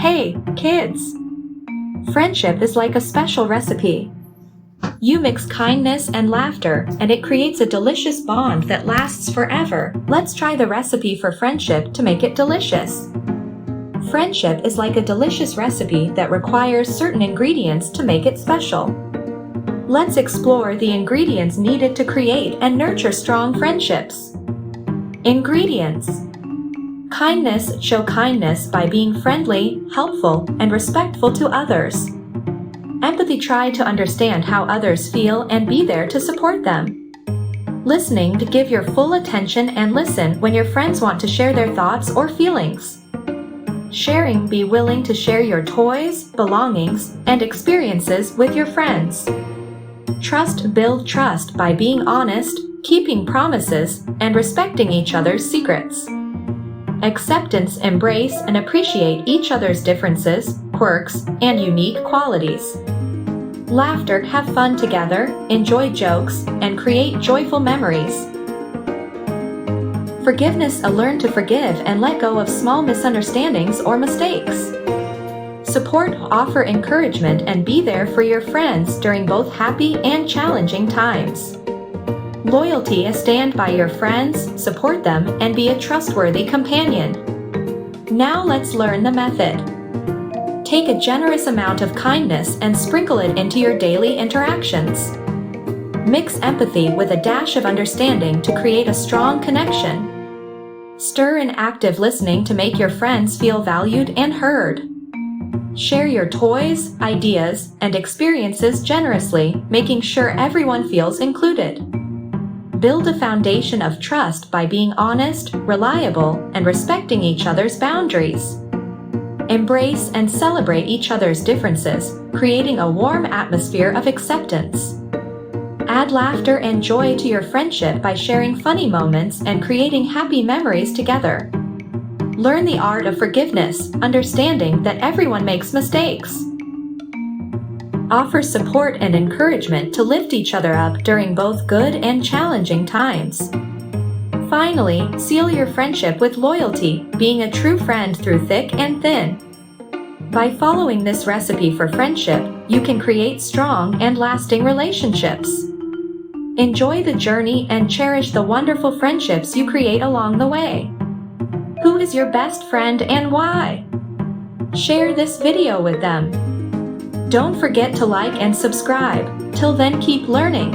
Hey, kids! Friendship is like a special recipe. You mix kindness and laughter, and it creates a delicious bond that lasts forever. Let's try the recipe for friendship to make it delicious. Friendship is like a delicious recipe that requires certain ingredients to make it special. Let's explore the ingredients needed to create and nurture strong friendships. Ingredients: kindness. Show kindness by being friendly, helpful, and respectful to others. Empathy. Try to understand how others feel and be there to support them. Listening. To give your full attention and listen when your friends want to share their thoughts or feelings. Sharing. Be willing to share your toys, belongings, and experiences with your friends. Trust. Build trust by being honest, keeping promises, and respecting each other's secrets. Acceptance. Embrace and appreciate each other's differences, quirks, and unique qualities. Laughter. Have fun together, enjoy jokes, and create joyful memories. Forgiveness. Learn to forgive and let go of small misunderstandings or mistakes. Support. Offer encouragement and be there for your friends during both happy and challenging times. Loyalty. Stand by your friends, support them, and be a trustworthy companion. Now let's learn the method. Take a generous amount of kindness and sprinkle it into your daily interactions. Mix empathy with a dash of understanding to create a strong connection. Stir in active listening to make your friends feel valued and heard. Share your toys, ideas, and experiences generously, making sure everyone feels included. Build a foundation of trust by being honest, reliable, and respecting each other's boundaries. Embrace and celebrate each other's differences, creating a warm atmosphere of acceptance. Add laughter and joy to your friendship by sharing funny moments and creating happy memories together. Learn the art of forgiveness, understanding that everyone makes mistakes. Offer support and encouragement to lift each other up during both good and challenging times. Finally, seal your friendship with loyalty, being a true friend through thick and thin. By following this recipe for friendship, you can create strong and lasting relationships. Enjoy the journey and cherish the wonderful friendships you create along the way. Who is your best friend and why? Share this video with them. Don't forget to like and subscribe. Till then, keep learning.